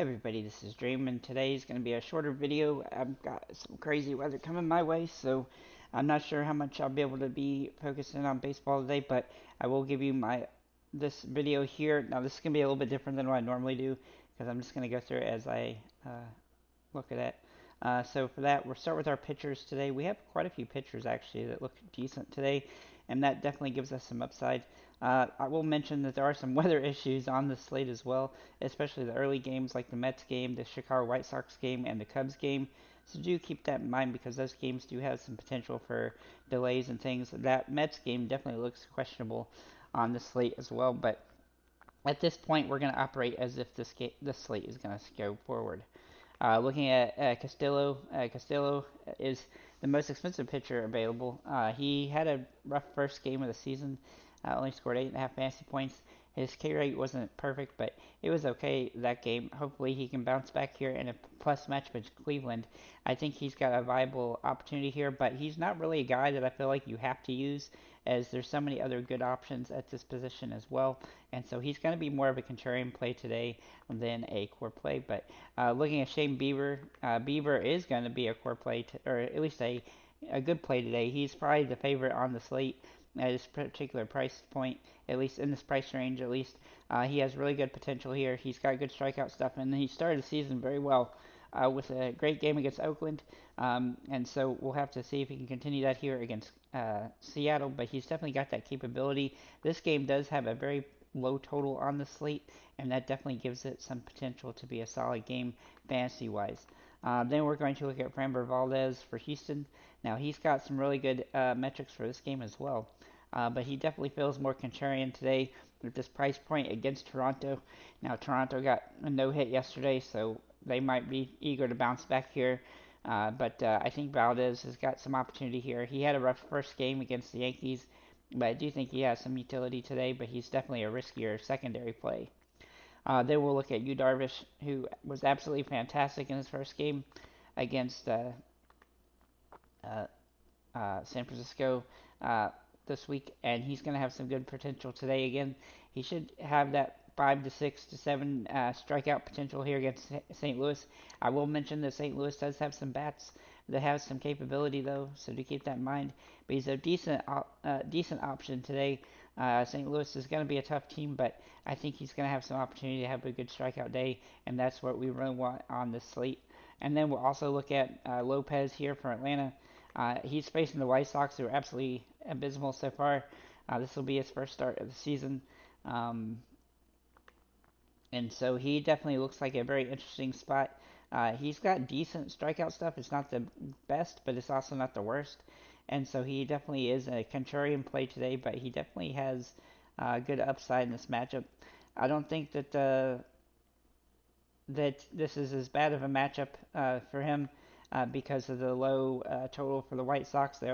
Hey everybody, this is Dream, and today is going to be a shorter video. I've got some crazy weather coming my way, so I'm not sure how much I'll be able to be focusing on baseball today, but I will give you this video here. Now this is going to be a little bit different than what I normally do, because I'm just going to go through it as I look at it. So for that, we'll start with our pitchers today. We have quite a few pitchers actually that look decent today, and that definitely gives us some upside. I will mention that there are some weather issues on the slate as well, especially the early games like the Mets game, the Chicago White Sox game, and the Cubs game. So do keep that in mind because those games do have some potential for delays and things. That Mets game definitely looks questionable on the slate as well, but at this point we're going to operate as if this slate is going to go forward. Looking at Castillo is the most expensive pitcher available. He had a rough first game of the season. Only scored 8.5 fantasy points. His K rate wasn't perfect, but it was okay that game. Hopefully, he can bounce back here in a plus match against Cleveland. I think he's got a viable opportunity here, but he's not really a guy that I feel like you have to use, as there's so many other good options at this position as well. And so he's going to be more of a contrarian play today than a core play. But looking at Shane Bieber, Bieber is going to be a core play, or at least a good play today. He's probably the favorite on the slate at this particular price point, at least in this price range, at least. He has really good potential here. He's got good strikeout stuff, and he started the season very well with a great game against Oakland. And so we'll have to see if he can continue that here against Seattle, but he's definitely got that capability. This game does have a very low total on the slate, and that definitely gives it some potential to be a solid game fantasy wise. Then we're going to look at Framber Valdez for Houston. Now he's got some really good metrics for this game as well, but he definitely feels more contrarian today with this price point against Toronto. Now Toronto got a no hit yesterday, so they might be eager to bounce back here. But I think Valdez has got some opportunity here. He had a rough first game against the Yankees, but I do think he has some utility today, but he's definitely a riskier secondary play. Then we'll look at Yu Darvish, who was absolutely fantastic in his first game against uh, San Francisco this week, and he's going to have some good potential today again. He should have that 5 to 6 to 7 strikeout potential here against St. Louis. I will mention that St. Louis does have some bats that have some capability though, so do keep that in mind. But he's a decent option today. St. Louis is going to be a tough team, but I think he's going to have some opportunity to have a good strikeout day, and that's what we really want on this slate. And then we'll also look at Lopez here for Atlanta. He's facing the White Sox, who are absolutely abysmal so far. This will be his first start of the season. Um, and so he definitely looks like a very interesting spot. He's got decent strikeout stuff. It's not the best, but it's also not the worst. And so he definitely is a contrarian play today, but he definitely has good upside in this matchup. I don't think that this is as bad of a matchup for him because of the low total for the White Sox. They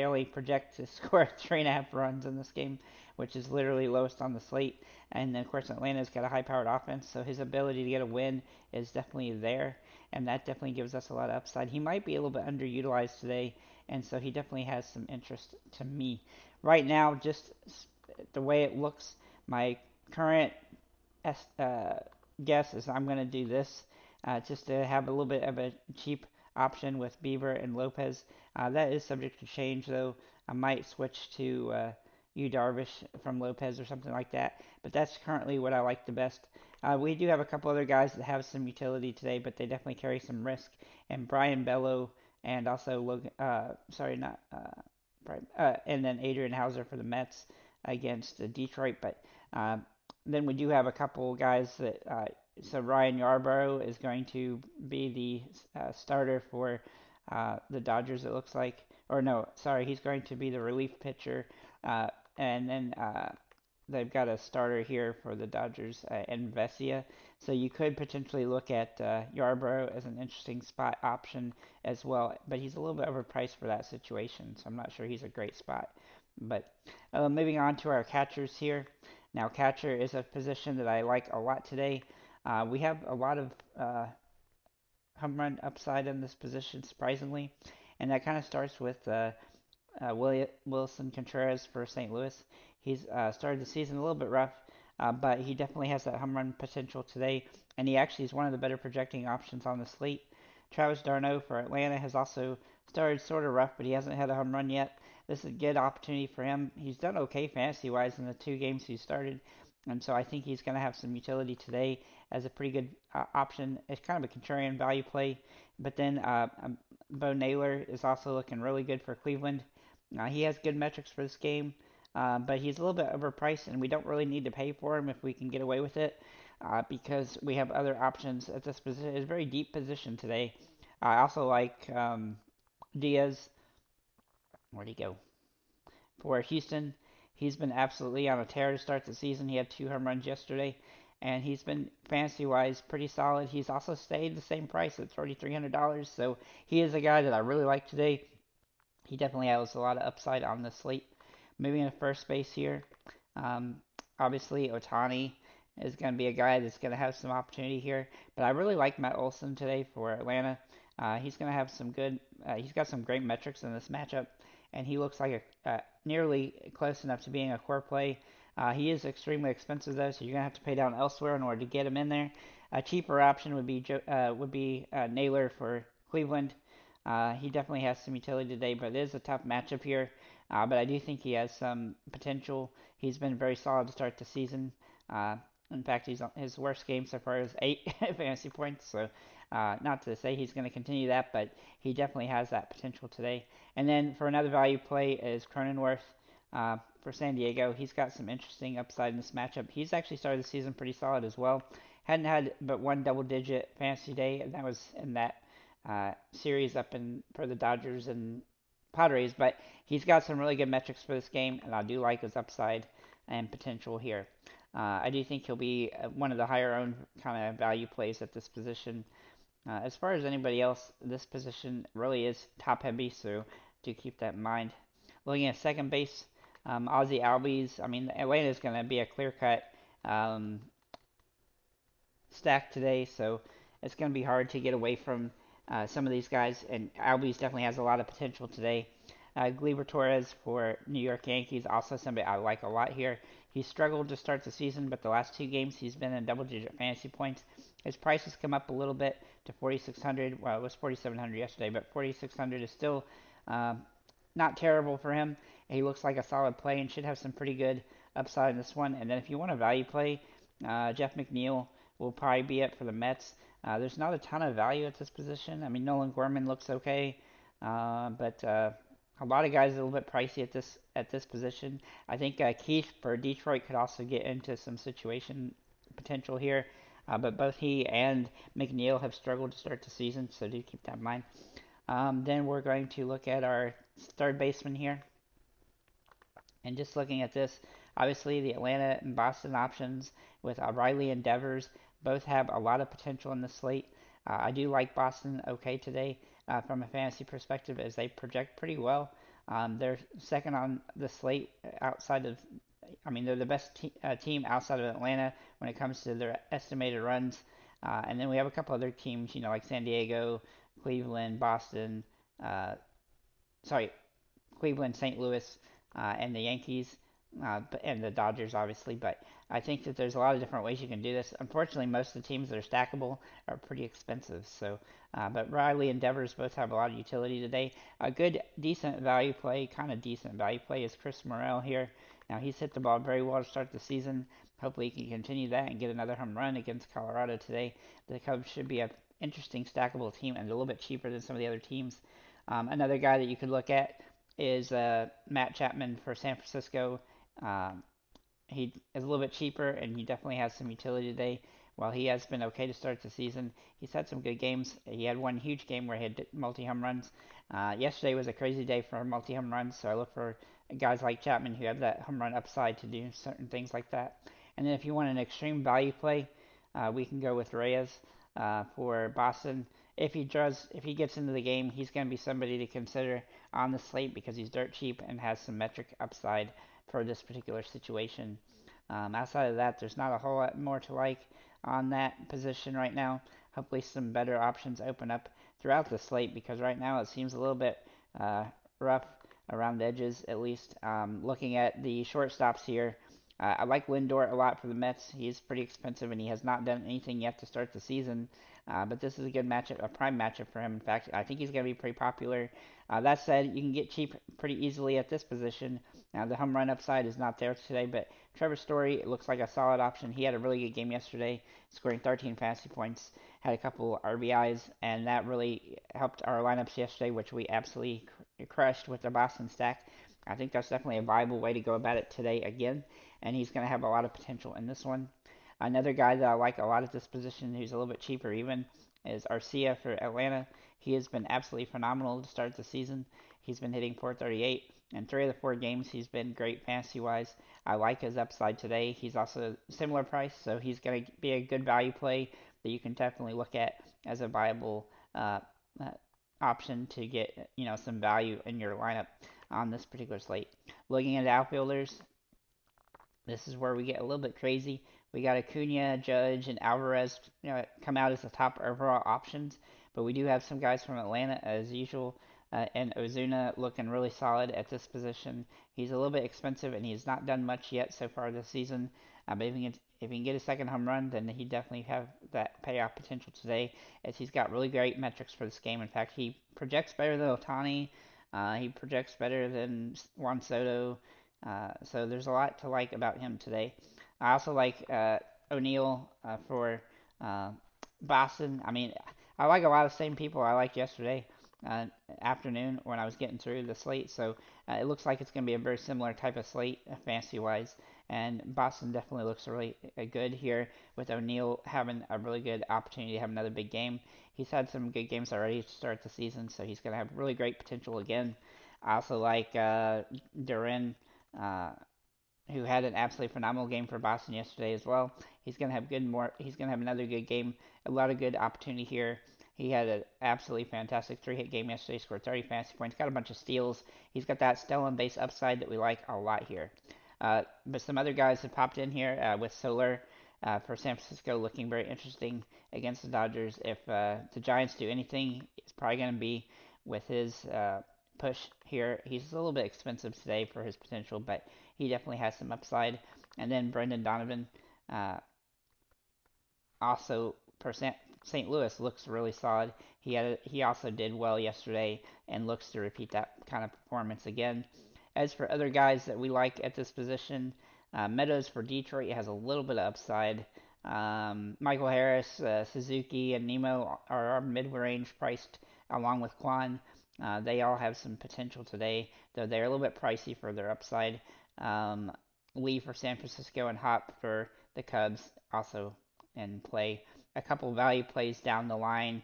only project to score 3.5 runs in this game, which is literally lowest on the slate. And then, of course, Atlanta's got a high-powered offense, so his ability to get a win is definitely there, and that definitely gives us a lot of upside. He might be a little bit underutilized today, and so he definitely has some interest to me. Right now, just the way it looks, my current guess is I'm going to do this just to have a little bit of a cheap option with Beaver and Lopez. That is subject to change, though. I might switch to Yu Darvish from Lopez or something like that, but that's currently what I like the best. We do have a couple other guys that have some utility today, but they definitely carry some risk. And Brian Bello and also Logan, sorry, not Brian, and then Adrian Hauser for the Mets against Detroit. But then we do have a couple guys that. So Ryan Yarbrough is going to be the starter for the Dodgers. It looks like, or no, sorry, he's going to be the relief pitcher, and then they've got a starter here for the Dodgers in Vesia. So you could potentially look at Yarbrough as an interesting spot option as well, but he's a little bit overpriced for that situation, so I'm not sure he's a great spot. But moving on to our catchers here. Now, catcher is a position that I like a lot today. We have a lot of home run upside in this position, surprisingly, and that kind of starts with Wilson Contreras for St. Louis. He's started the season a little bit rough, but he definitely has that home run potential today. and he actually is one of the better projecting options on the slate. Travis d'Arnaud for Atlanta has also started sort of rough, but he hasn't had a home run yet. This is a good opportunity for him. He's done okay fantasy wise in the 2 games he started, and so I think he's going to have some utility today as a pretty good option. It's kind of a contrarian value play, but then Bo Naylor is also looking really good for Cleveland. He has good metrics for this game, but he's a little bit overpriced, and we don't really need to pay for him if we can get away with it, because we have other options at this position. It's a very deep position today. I also like Diaz. Where'd he go? For Houston, he's been absolutely on a tear to start the season. He had 2 home runs yesterday, and he's been fantasy wise pretty solid. He's also stayed the same price at $3,300, so he is a guy that I really like today. He definitely has a lot of upside on the slate. Moving to first base here, um, obviously Otani is going to be a guy that's going to have some opportunity here, but I really like Matt Olson today for Atlanta. He's going to have some good. He's got some great metrics in this matchup, and he looks like nearly close enough to being a core play. He is extremely expensive though, so you're gonna have to pay down elsewhere in order to get him in there. A cheaper option would be Naylor for Cleveland. He definitely has some utility today, but it is a tough matchup here. But I do think he has some potential. He's been very solid to start the season. Uh, in fact, his worst game so far is 8 fantasy points. So, not to say he's going to continue that, but he definitely has that potential today. And then for another value play is Cronenworth for San Diego. He's got some interesting upside in this matchup. He's actually started the season pretty solid as well. Hadn't had but one double-digit fantasy day, and that was in that series up in for the Dodgers and Padres. But he's got some really good metrics for this game, and I do like his upside and potential here. I do think he'll be one of the higher owned kind of value plays at this position. As far as anybody else, this position really is top heavy, so do keep that in mind. Looking at second base, Ozzy Albies. I mean, Atlanta is going to be a clear cut um, stack today, so it's going to be hard to get away from some of these guys. And Albies definitely has a lot of potential today. Gleyber Torres for New York Yankees, also somebody I like a lot here. He struggled to start the season, but the last 2 games he's been in double-digit fantasy points. His price has come up a little bit to 4,600. Well, it was 4,700 yesterday, but 4,600 is still um, not terrible for him. He looks like a solid play and should have some pretty good upside in this one. And then if you want a value play, Jeff McNeil will probably be it for the Mets. There's not a ton of value at this position. I mean, Nolan Gorman looks okay, but a lot of guys are a little bit pricey at this position. I think Keith for Detroit could also get into some situation potential here, but both he and McNeil have struggled to start the season, so do keep that in mind. Then we're going to look at our third baseman here. And just looking at this, obviously the Atlanta and Boston options with Riley and Devers both have a lot of potential in the slate. I do like Boston okay today from a fantasy perspective as they project pretty well. They're second on the slate outside of, I mean, they're the best team outside of Atlanta when it comes to their estimated runs. And then we have a couple other teams, like San Diego, Cleveland, Boston, uh, sorry, Cleveland, St. Louis, and the Yankees, and the Dodgers, obviously. But I think that there's a lot of different ways you can do this. Unfortunately, most of the teams that are stackable are pretty expensive. So, but Riley and Devers both have a lot of utility today. A good, decent value play, kind of decent value play, is Chris Morel here. Now he's hit the ball very well to start the season. Hopefully he can continue that and get another home run against Colorado today. The Cubs should be an interesting stackable team and a little bit cheaper than some of the other teams. Another guy that you could look at is Matt Chapman for San Francisco. Um, he is a little bit cheaper, and he definitely has some utility today. While he has been okay to start the season, he's had some good games. He had one huge game where he had multi-home runs. Yesterday was a crazy day for multi-home runs, so I look for guys like Chapman who have that home run upside to do certain things like that. And then if you want an extreme value play, we can go with Reyes for Boston. If he gets into the game, he's going to be somebody to consider on the slate because he's dirt cheap and has some metric upside for this particular situation. Outside of that, there's not a whole lot more to like on that position right now. Hopefully, some better options open up throughout the slate because right now it seems a little bit uh, rough around the edges, at least. Looking at the shortstops here, I like Lindor a lot for the Mets. He's pretty expensive and he has not done anything yet to start the season. But this is a good matchup, a prime matchup for him. In fact, I think he's going to be pretty popular. That said, you can get cheap pretty easily at this position. Now, the home run upside is not there today, but Trevor Story looks like a solid option. He had a really good game yesterday, scoring 13 fantasy points, had a couple RBIs, and that really helped our lineups yesterday, which we absolutely crushed with the Boston stack. I think that's definitely a viable way to go about it today again, and he's going to have a lot of potential in this one. Another guy that I like a lot at this position, who's a little bit cheaper even, is Arcia for Atlanta. He has been absolutely phenomenal to start the season. He's been hitting 438, and 3 of the 4 games he's been great fantasy wise. I like his upside today. He's also similar price, so he's going to be a good value play that you can definitely look at as a viable uh, option to get some value in your lineup on this particular slate. Looking at outfielders, this is where we get a little bit crazy. We got Acuna, Judge, and Alvarez, come out as the top overall options, but we do have some guys from Atlanta as usual, and Ozuna looking really solid at this position. He's a little bit expensive, and he's not done much yet so far this season. But if he can get a second home run, then he definitely have that payoff potential today, as he's got really great metrics for this game. In fact, he projects better than Otani. He projects better than Juan Soto. So there's a lot to like about him today. I also like O'Neill for uh, Boston. I mean, I like a lot of the same people I liked yesterday uh, afternoon when I was getting through the slate. So it looks like it's going to be a very similar type of slate, fantasy wise. And Boston definitely looks really good here with O'Neill having a really good opportunity to have another big game. He's had some good games already to start the season, so he's going to have really great potential again. I also like Duran, uh, who had an absolutely phenomenal game for Boston yesterday as well. He's gonna have good more. He's gonna have another good game. A lot of good opportunity here. He had an absolutely fantastic 3-hit game yesterday. Scored 30 fantasy points. Got a bunch of steals. He's got that stolen base upside that we like a lot here. But some other guys have popped in here with Soler for San Francisco, looking very interesting against the Dodgers. If the Giants do anything, it's probably going to be with his push here. He's a little bit expensive today for his potential, but he definitely has some upside. And then Brendan Donovan, uh, also for St. Louis, looks really solid. He also did well yesterday and looks to repeat that kind of performance again. As for other guys that we like at this position, Meadows for Detroit has a little bit of upside. Michael Harris, Suzuki, and Nemo are mid-range priced along with Kwan. They all have some potential today, though they're a little bit pricey for their upside. Um, Lee for San Francisco and Hop for the Cubs also in play. A couple value plays down the line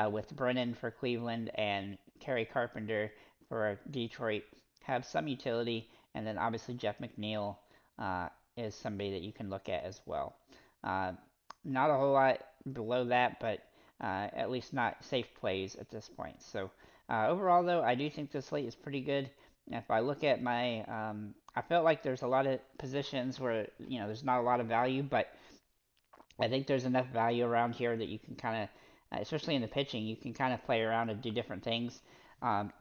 with Brennan for Cleveland and Kerry Carpenter for Detroit have some utility, and then obviously Jeff McNeil uh, is somebody that you can look at as well. Uh, Not a whole lot below that, but at least not safe plays at this point. So overall, though, I do think this slate is pretty good. If I look at my, I felt like there's a lot of positions where there's not a lot of value, but I think there's enough value around here that you can kind of, especially in the pitching, you can kind of play around and do different things. Um,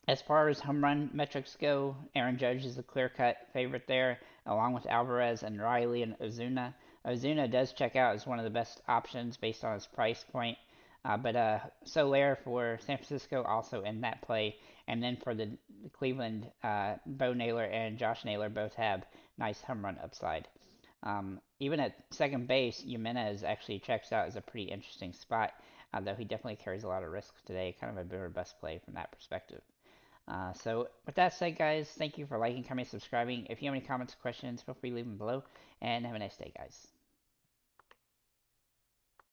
as far as home run metrics go, Aaron Judge is the clear cut favorite there, along with Alvarez and Riley and Ozuna. Ozuna does check out as one of the best options based on his price point, but Soler for San Francisco also in that play. And then for the Cleveland, Bo Naylor and Josh Naylor both have nice home run upside. Even at second base, Jimenez actually checks out as a pretty interesting spot, though he definitely carries a lot of risks today. Kind of a bit of a best play from that perspective. So with that said, guys, thank you for liking, commenting, subscribing. If you have any comments or questions, feel free to leave them below. And have a nice day, guys.